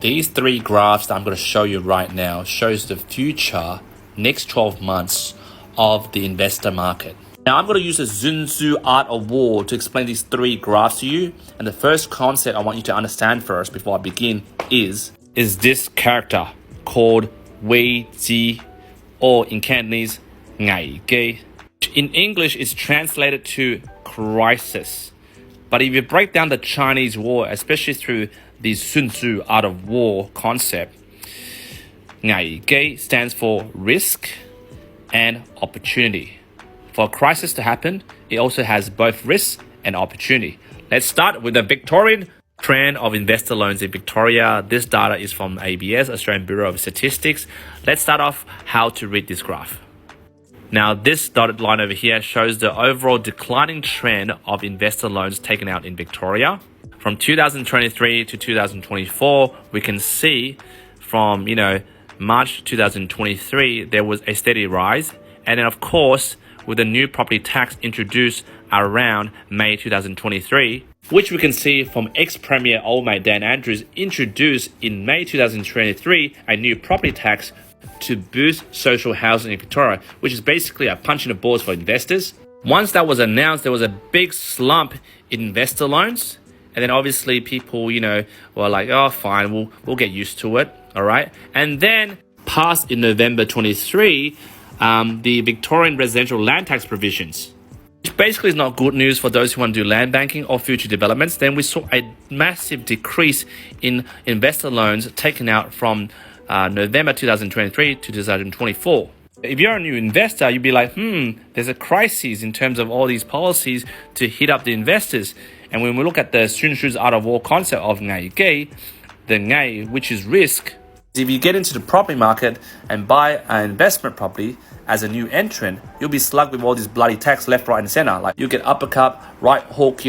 These three graphs that I'm going to show you right now shows the future next 12 months of the investor market. Now I'm going to use the Sun Tzu art of war to explain these three graphs to you. And the first concept I want you to understand first before I begin is this character called Wei Ji, or in Cantonese, Ngai Ge. In English, it's translated to crisis. But if you break down the Chinese war, especially through the Sun Tzu art of war concept, Ngai Ge stands for risk and opportunity. For a crisis to happen, it also has both risk and opportunity. Let's start with the Victorian trend of investor loans in Victoria. This data is from ABS, Australian Bureau of Statistics. Let's start off how to read this graph. Now, this dotted line over here shows the overall declining trend of investor loans taken out in Victoria. From 2023 to 2024, we can see from, March 2023, there was a steady rise. And then, of course, with the new property tax introduced around May 2023, which we can see from ex-Premier Old Mate Dan Andrews introduced in May 2023 a new property tax to boost social housing in Victoria, which is basically a punch in the balls for investors. Once that was announced, there was a big slump in investor loans. And then obviously people, were like, oh, fine, we'll get used to it. All right. And then passed in November 23, the Victorian residential land tax provisions, which basically is not good news for those who want to do land banking or future developments. Then we saw a massive decrease in investor loans taken out from November 2023 to 2024. If you're a new investor, you'd be like, there's a crisis in terms of all these policies to hit up the investors. And when we look at the Sun Tzu's art of war concept of Ngai Ge, the Ngai, which is risk, if you get into the property market and buy an investment property as a new entrant, you'll be slugged with all this bloody tax left, right, and center. Like you get uppercut, right hook,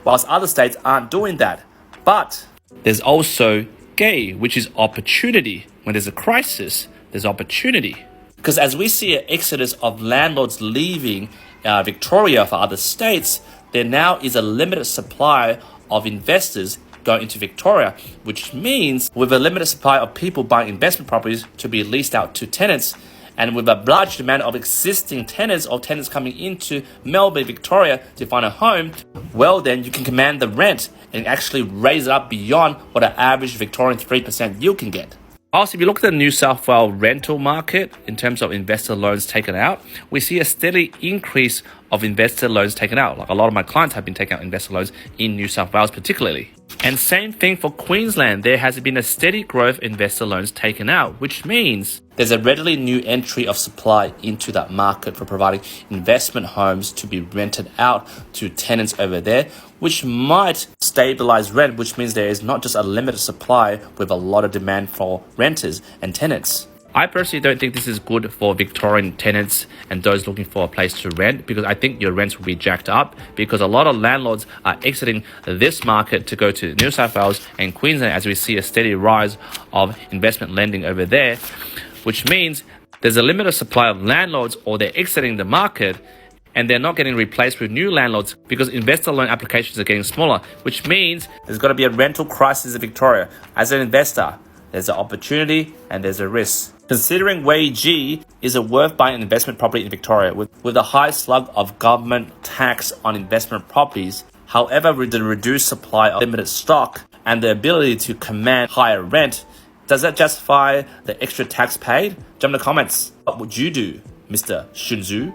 whilst other states aren't doing that. But there's also Ge, which is opportunity. When there's a crisis, there's opportunity. Because as we see an exodus of landlords leaving Victoria for other states, there now is a limited supply of investors going into Victoria, which means with a limited supply of people buying investment properties to be leased out to tenants, and with a large demand of existing tenants or tenants coming into Melbourne, Victoria to find a home, well then you can command the rent and actually raise it up beyond what an average Victorian 3% yield can get. Also, if you look at the New South Wales rental market in terms of investor loans taken out, we see a steady increase of investor loans taken out. Like a lot of my clients have been taking out investor loans in New South Wales particularly. And same thing for Queensland. There has been a steady growth in investor loans taken out, which means there's a readily new entry of supply into that market for providing investment homes to be rented out to tenants over there, which might stabilize rent, which means there is not just a limited supply with a lot of demand for renters and tenants. I personally don't think this is good for Victorian tenants and those looking for a place to rent, because I think your rents will be jacked up because a lot of landlords are exiting this market to go to New South Wales and Queensland as we see a steady rise of investment lending over there, which means there's a limited supply of landlords or they're exiting the market and they're not getting replaced with new landlords because investor loan applications are getting smaller, which means there's got to be a rental crisis in Victoria. As an investor, there's an opportunity and there's a risk. Considering Wei Ji is it worth buying an investment property in Victoria with a high slug of government tax on investment properties. However, with the reduced supply of limited stock and the ability to command higher rent, does that justify the extra tax paid? Jump in the comments. What would you do, Mr. Sun Tzu?